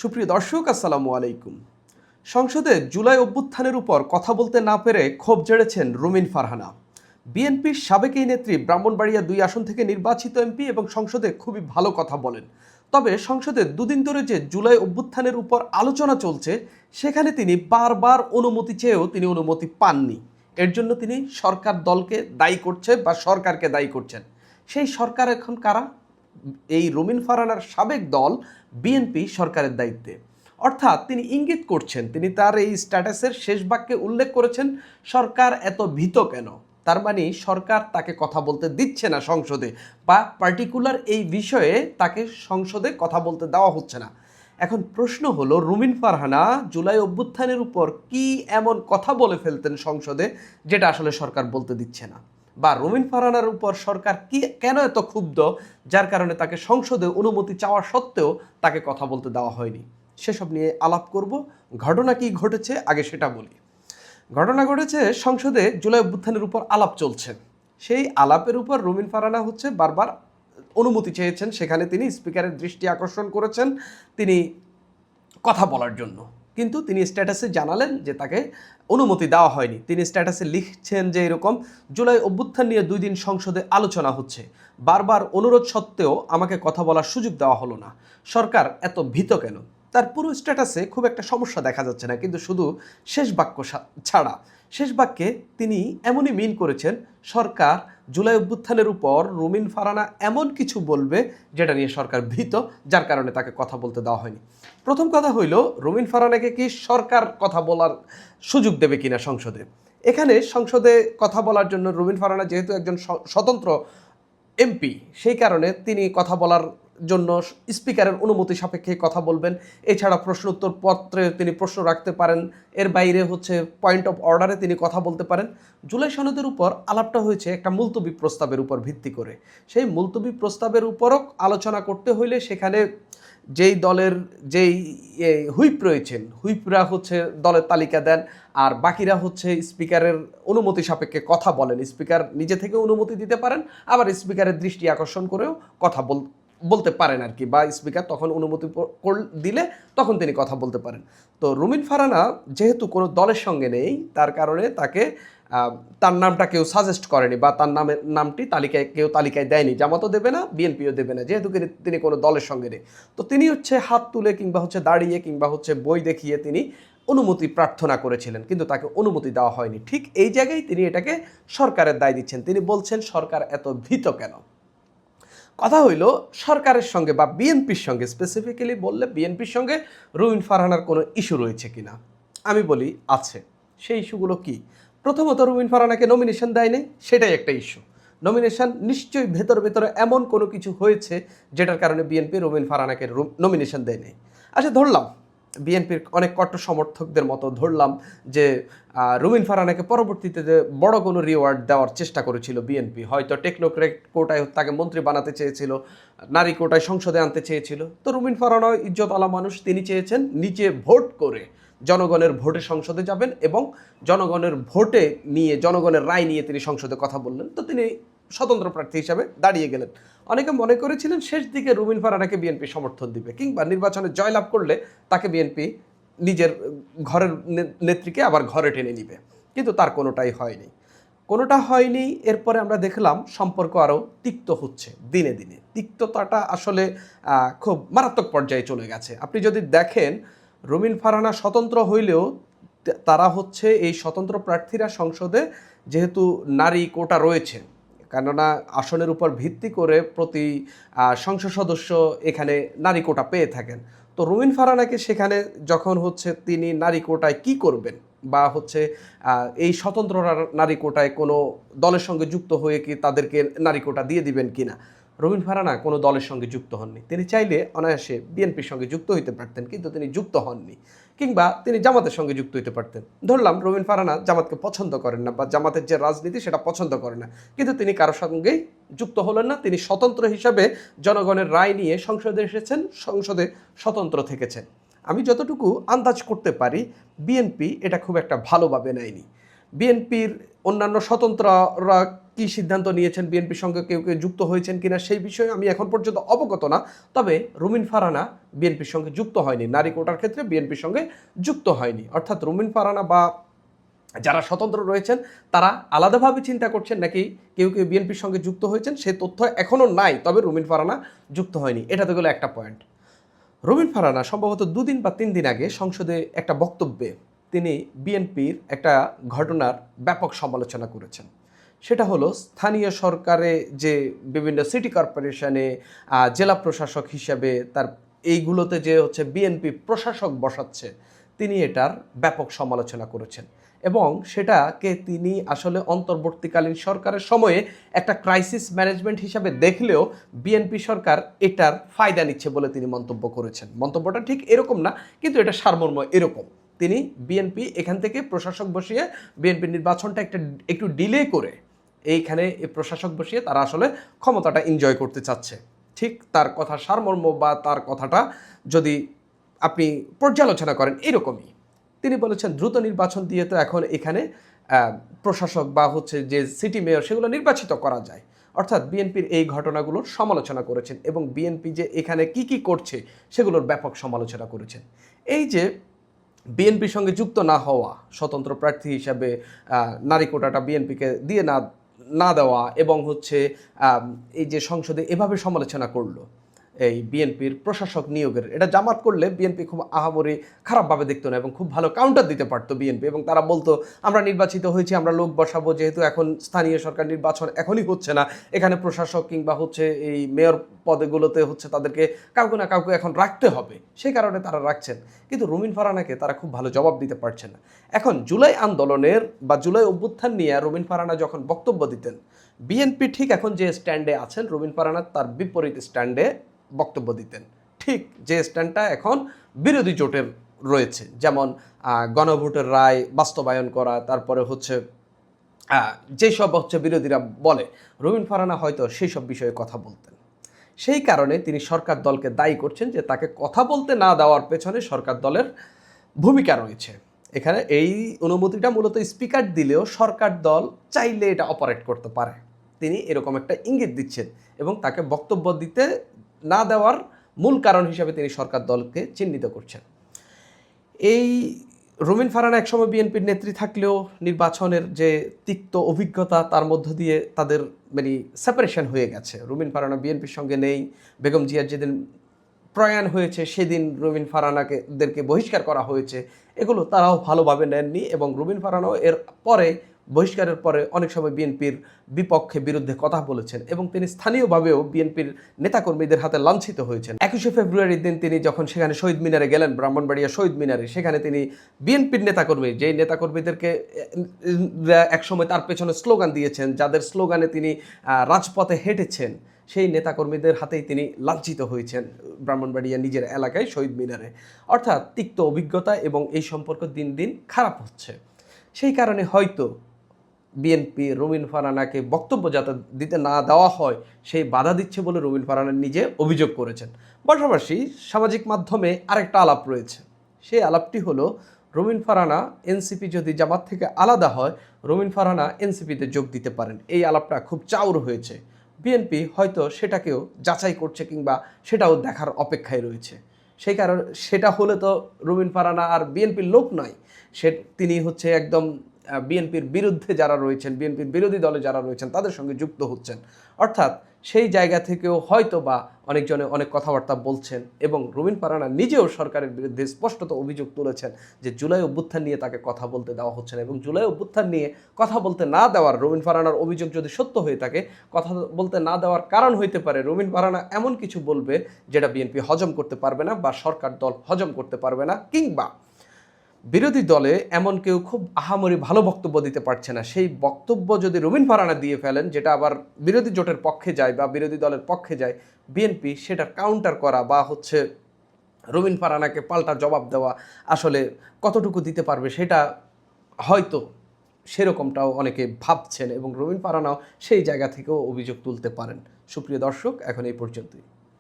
সুপ্রিয় দর্শক, আসসালামু আলাইকুম। সংসদে জুলাই অভ্যুত্থানের উপর কথা বলতে না পেরে ক্ষোভ ঝেড়েছেন রুমিন ফারহানা। বিএনপির সাবেক এই নেত্রী ব্রাহ্মণবাড়িয়া ২ আসন থেকে নির্বাচিত এমপি এবং সংসদে খুবই ভালো কথা বলেন। তবে সংসদে দুদিন ধরে যে জুলাই অভ্যুত্থানের উপর আলোচনা চলছে, সেখানে তিনি বারবার অনুমতি চেয়েও তিনি অনুমতি পাননি। এর জন্য তিনি সরকার দলকে দায়ী করছে বা সরকারকে দায়ী করছেন। সেই সরকার এখন কারা? এই রুমিন ফারহানার সাবেক দল বিএনপি সরকারের দায়িত্বে। অর্থাৎ তিনি ইঙ্গিত করছেন, তিনি তার এই স্ট্যাটাসের শেষ বাক্যে উল্লেখ করেছেন সরকার এত ভীত কেন। তার মানে সরকার তাকে কথা বলতে দিচ্ছে না সংসদে, বা পার্টিকুলার এই বিষয়ে তাকে সংসদে কথা বলতে দেওয়া হচ্ছে না। এখন প্রশ্ন হলো, রুমিন ফারহানা জুলাই অভ্যুত্থানের উপর কি এমন কথা বলে ফেলতেন সংসদে যেটা আসলে সরকার বলতে দিচ্ছে না, বা রুমিন ফারহানার উপর সরকার কি কেন এত ক্ষুব্ধ যার কারণে তাকে সংসদে অনুমতি চাওয়া সত্ত্বেও তাকে কথা বলতে দেওয়া হয়নি। সেসব নিয়ে আলাপ করব। ঘটনা কি ঘটেছে আগে সেটা বলি। ঘটনা ঘটেছে, সংসদে জুলাই অভ্যুত্থানের উপর আলাপ চলছে। সেই আলাপের উপর রুমিন ফারহানা বারবার অনুমতি চেয়েছেন। সেখানে তিনি স্পিকারের দৃষ্টি আকর্ষণ করেছেন তিনি কথা বলার জন্য, কিন্তু তিনি স্ট্যাটাসে জানালেন যে তাকে অনুমতি দেওয়া হয়নি। তিনি স্ট্যাটাসে লিখছেন যে এরকম, জুলাই অভ্যুত্থান নিয়ে 2 দিন সংসদে আলোচনা হচ্ছে, বারবার অনুরোধ সত্ত্বেও আমাকে কথা বলার সুযোগ দেওয়া হলো না, সরকার এত ভীত কেন। তার পুরো স্ট্যাটাসে খুব একটা সমস্যা দেখা যাচ্ছে না, কিন্তু শুধু শেষ বাক্য ছাড়া। শেষ বাক্যে তিনি এমনই মিন করেছেন সরকার জুলাই অভ্যুত্থানের উপর রুমিন ফারহানা এমন কিছু বলবে যেটা নিয়ে সরকার ভীত, যার কারণে তাকে কথা বলতে দেওয়া হয়নি। প্রথম কথা হইল, রুমিন ফারহানাকে কি সরকার কথা বলার সুযোগ দেবে কিনা সংসদে। এখানে সংসদে কথা বলার জন্য রুমিন ফারহানা যেহেতু একজন স্বতন্ত্র এমপি, সেই কারণে তিনি কথা বলার জন্য স্পিকারের অনুমতি সাপেক্ষে কথা বলবেন। এছাড়া প্রশ্ন উত্তর পত্রে তিনি প্রশ্ন রাখতে পারেন। এর বাইরে পয়েন্ট অফ অর্ডারে তিনি কথা বলতে পারেন। জুলাই সনদের উপর আলাপটা হয়েছে একটা মুলতবি প্রস্তাবের উপর ভিত্তি করে। সেই মুলতবি প্রস্তাবের উপরও আলোচনা করতে হইলে সেখানে যেই দলের যেই হুইপ রয়েছেন, হুইপরা দলের তালিকা দেন, আর বাকিরা স্পিকারের অনুমতি সাপেক্ষে কথা বলেন। স্পিকার নিজে থেকে অনুমতি দিতে পারেন, আবার স্পিকারের দৃষ্টি আকর্ষণ করেও কথা বলতে পারেন আর কি, বা স্পিকার তখন অনুমতি দিলে তখন তিনি কথা বলতে পারেন। তো রুমিন ফারহানা যেহেতু কোনো দলের সঙ্গে নেই, তার কারণে তাকে তার নামটা কেউ সাজেস্ট করেনি, বা তার নামটি কেউ তালিকায় দেয়নি। জামাতও দেবে না, বিএনপিও দেবে না, যেহেতু তিনি কোনো দলের সঙ্গে নেই। তো তিনি হাত তুলে কিংবা দাঁড়িয়ে কিংবা বই দেখিয়ে তিনি অনুমতি প্রার্থনা করেছিলেন, কিন্তু তাকে অনুমতি দেওয়া হয়নি। ঠিক এই জায়গায় তিনি এটাকে সরকারের দায় দিচ্ছেন। তিনি বলছেন সরকার এত ভীত কেন। কথা হইল, সরকারের সঙ্গে বা বিএনপির সঙ্গে, স্পেসিফিক্যালি বললে বিএনপির সঙ্গে রুমিন ফারহানার কোনো ইস্যু রয়েছে কিনা। আমি বলি আছে। সেই ইস্যুগুলো কি? প্রথমত, রুমিন ফারহানাকে নমিনেশন দেয়নি, সেটাই একটা ইস্যু। নমিনেশন নিশ্চয়ই ভেতরে এমন কোনো কিছু হয়েছে যেটার কারণে বিএনপি রুমিন ফারহানাকে নমিনেশন দেয়নি। আচ্ছা, ধরলাম বিএনপির অনেক কট্টর সমর্থকদের মতো ধরলাম যে রুমিন ফারহানাকে পরবর্তীতে যে বড় কোনো রিওয়ার্ড দেওয়ার চেষ্টা করেছিল বিএনপি, হয়তো টেকনোক্রেট কোটায় তাকে মন্ত্রী বানাতে চেয়েছিল, নারী কোটায় সংসদে আনতে চেয়েছিল। তো রুমিন ফারহানা ইজ্জত আলা মানুষ, তিনি চেয়েছেন নিচে ভোট করে জনগণের ভোটে সংসদে যাবেন এবং জনগণের ভোটে নিয়ে, জনগণের রায় নিয়ে তিনি সংসদে কথা বললেন। তো তিনি স্বতন্ত্র প্রার্থী হিসাবে দাঁড়িয়ে গেলেন। অনেকে মনে করেছিলেন শেষ দিকে রুমিন ফারহানাকে বিএনপি সমর্থন দিবে, কিংবা নির্বাচনে জয়লাভ করলে তাকে বিএনপি নিজের ঘরের নেত্রীকে আবার ঘরে টেনে নিবে, কিন্তু তার কোনোটা হয়নি। এরপরে আমরা দেখলাম সম্পর্ক আরও তিক্ত হচ্ছে দিনে দিনে। তিক্ততাটা আসলে খুব মারাত্মক পর্যায়ে চলে গেছে। আপনি যদি দেখেন, রুমিন ফারহানা স্বতন্ত্র হইলেও তারা এই স্বতন্ত্র প্রার্থীরা সংসদে যেহেতু নারী কোটা রয়েছে, কেননা আসনের উপর ভিত্তি করে প্রতি সংসদ সদস্য এখানে নারী কোটা পেয়ে থাকেন। তো রুমিন ফারহানাকে সেখানে যখন তিনি নারী কোটায় কি করবেন, বা এই স্বতন্ত্র নারী কোটায় কোনো দলের সঙ্গে যুক্ত হয়ে কি তাদেরকে নারী কোটা দিয়ে দিবেন কিনা। রুমিন ফারহানা কোনো দলের সঙ্গে যুক্ত হননি। তিনি চাইলে অনায়াসে বিএনপির সঙ্গে যুক্ত হইতে পারতেন, কিন্তু তিনি যুক্ত হননি। কিংবা তিনি জামাতের সঙ্গে যুক্ত হইতে পারতেন। ধরলাম রুমিন ফারহানা জামাতকে পছন্দ করেন না, বা জামাতের যে রাজনীতি সেটা পছন্দ করেন না, কিন্তু তিনি কারোর সঙ্গেই যুক্ত হলেন না। তিনি স্বতন্ত্র হিসাবে জনগণের রায় নিয়ে সংসদে এসেছেন, সংসদে স্বতন্ত্র থেকেছেন। আমি যতটুকু আন্দাজ করতে পারি, বিএনপি এটা খুব একটা ভালোভাবে নেয়নি। বিএনপির অন্যান্য স্বতন্ত্ররা কি সিদ্ধান্ত নিয়েছেন, বিএনপির সঙ্গে কেউ কেউ যুক্ত হয়েছেন কিনা সেই বিষয়ে আমি এখন পর্যন্ত অবগত না। তবে রুমিন ফারহানা বিএনপির সঙ্গে যুক্ত হয়নি, নারী কোটার ক্ষেত্রে বিএনপির সঙ্গে যুক্ত হয়নি। অর্থাৎ রুমিন ফারহানা বা যারা স্বতন্ত্র রয়েছেন তারা আলাদাভাবে চিন্তা করছেন নাকি কেউ কেউ বিএনপির সঙ্গে যুক্ত হয়েছেন সে তথ্য এখনও নাই। তবে রুমিন ফারহানা যুক্ত হয়নি, এটা তো গেলো একটা পয়েন্ট। রুমিন ফারহানা সম্ভবত 2 দিন বা 3 দিন আগে সংসদে একটা বক্তব্যে তিনি বিএনপির একটা ঘটনার ব্যাপক সমালোচনা করেছেন। সেটা হলো স্থানীয় সরকারে যে বিভিন্ন সিটি কর্পোরেশনে জেলা প্রশাসক হিসেবে তার এইগুলোতে যে হচ্ছে বিএনপি প্রশাসক বসাচ্ছে, তিনি এটার ব্যাপক সমালোচনা করেছেন এবং সেটাকে তিনি আসলে অন্তর্বর্তীকালীন সরকারের সময়ে একটা ক্রাইসিস ম্যানেজমেন্ট হিসাবে দেখলেও বিএনপি সরকার এটার ফায়দা নিচ্ছে বলে তিনি মন্তব্য করেছেন। মন্তব্যটা ঠিক এরকম না, কিন্তু এটা সারমর্ম এরকম। তিনি বিএনপি এখান থেকে প্রশাসক বসিয়ে বিএনপি নির্বাচনটা একটু ডিলে করে এইখানে প্রশাসক বসিয়ে তারা আসলে ক্ষমতাটা এনজয় করতে চাচ্ছে। ঠিক তার কথা সারমর্ম বা তার কথাটা যদি আপনি পর্যালোচনা করেন এরকমই। তিনি বলেছেন দ্রুত নির্বাচন দিয়ে তো এখন এখানে প্রশাসক বা হচ্ছে যে সিটি মেয়র সেগুলো নির্বাচিত করা যায়। অর্থাৎ বিএনপির এই ঘটনাগুলোর সমালোচনা করেছেন এবং বিএনপি যে এখানে কি কি করছে সেগুলোর ব্যাপক সমালোচনা করেছেন। এই যে বিএনপির সঙ্গে যুক্ত না হওয়া, স্বতন্ত্র প্রার্থী হিসাবে নারী কোটাটা বিএনপিকে দিয়ে না দেওয়া এবং হচ্ছে এই যে সংসদে এভাবে সমালোচনা করলো এই বিএনপির প্রশাসক নিয়োগের, এটা জামাত করলে বিএনপি খুব আহামরি খারাপভাবে দেখতো না এবং খুব ভালো কাউন্টার দিতে পারতো বিএনপি, এবং তারা বলতো আমরা নির্বাচিত হয়েছি, আমরা লোক বসাবো, যেহেতু এখন স্থানীয় সরকার নির্বাচন এখনই হচ্ছে না, এখানে প্রশাসক কিংবা হচ্ছে এই মেয়র পদেগুলোতে হচ্ছে তাদেরকে কাউকে না কাউকে এখন রাখতে হবে, সেই কারণে তারা রাখছেন। কিন্তু রুমিন ফারহানাকে তারা খুব ভালো জবাব দিতে পারছে না। এখন জুলাই আন্দোলনের বা জুলাই অভ্যুত্থান নিয়ে রুমিন ফারহানা যখন বক্তব্য দিতেন, বিএনপি ঠিক এখন যে স্ট্যান্ডে আছেন রুমিন ফারহানা তার বিপরীত স্ট্যান্ডে বক্তব্য দিতেন, ঠিক যে স্ট্যান্ডটা এখন বিরোধী জোটের রয়েছে, যেমন গণভোটের রায় বাস্তবায়ন করা, তারপরে হচ্ছে যেসব হচ্ছে বিরোধীরা বলে রুমিন ফারহানা হয়তো সেই সব বিষয়ে কথা বলতেন। সেই কারণে তিনি সরকার দলকে দায়ী করছেন যে তাকে কথা বলতে না দেওয়ার পেছনে সরকার দলের ভূমিকা রয়েছে। এখানে এই অনুমতিটা মূলত স্পিকার দিলেও সরকার দল চাইলে এটা অপারেট করতে পারে, তিনি এরকম একটা ইঙ্গিত দিচ্ছেন এবং তাকে বক্তব্য দিতে না দেওয়ার মূল কারণ হিসেবে তিনি সরকার দলকে চিহ্নিত করছেন। এই রুমিন ফারহানা একসময় বিএনপির নেত্রী থাকলেও নির্বাচনের যে তিক্ত অভিজ্ঞতা তার মধ্য দিয়ে তাদের মানে সেপারেশন হয়ে গেছে। রুমিন ফারহানা বিএনপির সঙ্গে নেই। বেগম জিয়ার যেদিন প্রয়াণ হয়েছে সেদিন রুমিন ফারহানাদেরকে বহিষ্কার করা হয়েছে, এগুলো তারাও ভালোভাবে নেননি এবং রুমিন ফারহানাও এর পরে বহিষ্কারের পরে অনেক সময় বিএনপির বিরুদ্ধে কথা বলেছেন এবং তিনি স্থানীয়ভাবেও বিএনপির নেতাকর্মীদের হাতে লাঞ্ছিত হয়েছেন। 21শে ফেব্রুয়ারির দিন তিনি যখন সেখানে শহীদ মিনারে গেলেন, ব্রাহ্মণবাড়িয়া শহীদ মিনারে, সেখানে তিনি বিএনপির নেতাকর্মী, যেই নেতাকর্মীদেরকে একসময় তার পেছনে স্লোগান দিয়েছেন, যাদের স্লোগানে তিনি রাজপথে হেঁটেছেন, সেই নেতাকর্মীদের হাতেই তিনি লাঞ্ছিত হয়েছেন ব্রাহ্মণবাড়িয়া নিজের এলাকায় শহীদ মিনারে। অর্থাৎ তিক্ত অভিজ্ঞতা এবং এই সম্পর্ক দিন দিন খারাপ হচ্ছে। সেই কারণে হয়তো বিএনপি রুমিন ফারহানাকে বক্তব্য যাতে দিতে না দেওয়া হয় সেই বাধা দিচ্ছে বলে রুমিন ফারহানা নিজে অভিযোগ করেছেন। পাশাপাশি সামাজিক মাধ্যমে আরেকটা আলাপ রয়েছে, সেই আলাপটি হলো রুমিন ফারহানা এনসিপি যদি জামাত থেকে আলাদা হয় রুমিন ফারহানা এনসিপিতে যোগ দিতে পারেন। এই আলাপটা খুব চাউর হয়েছে, বিএনপি হয়তো সেটাকেও যাচাই করছে কিংবা সেটাও দেখার অপেক্ষায় রয়েছে। সেই কারণে সেটা হলে তো রুমিন ফারহানা আর বিএনপির লোক নয়, তিনি হচ্ছে একদম বিএনপির বিরুদ্ধে যারা রয়েছেন, বিএনপির বিরোধী দলে যারা রয়েছেন তাদের সঙ্গে যুক্ত হচ্ছেন। অর্থাৎ সেই জায়গা থেকেও হয়তো বা অনেকজনে অনেক কথাবার্তা বলছেন এবং রুমিন ফারহানা নিজেও সরকারের বিরুদ্ধে স্পষ্টত অভিযোগ তুলেছেন যে জুলাই অভ্যুত্থান নিয়ে তাকে কথা বলতে দেওয়া হচ্ছে না, এবং জুলাই অভ্যুত্থান নিয়ে কথা বলতে না দেওয়ার রুমিন ফারহানার অভিযোগ যদি সত্য হয়ে থাকে, কথা বলতে না দেওয়ার কারণ হইতে পারে রুমিন ফারহানা এমন কিছু বলবে যেটা বিএনপি হজম করতে পারবে না বা সরকার দল হজম করতে পারবে না, কিংবা বিরোধী দলে এমন কেউ খুব আহামরি ভালো বক্তব্য দিতে পারছে না, সেই বক্তব্য যদি রুমিন ফারহানা দিয়ে ফেলেন যেটা আবার বিরোধী জোটের পক্ষে যায় বা বিরোধী দলের পক্ষে যায়, বিএনপি সেটা কাউন্টার করা বা হচ্ছে রুমিন ফারহানাকে পাল্টা জবাব দেওয়া আসলে কতটুকু দিতে পারবে সেটা হয়তো সেরকমটাও অনেকে ভাবছেন এবং রুমিন ফারহানাও সেই জায়গা থেকেও অভিযোগ তুলতে পারেন। সুপ্রিয় দর্শক, এখন এই পর্যন্তই।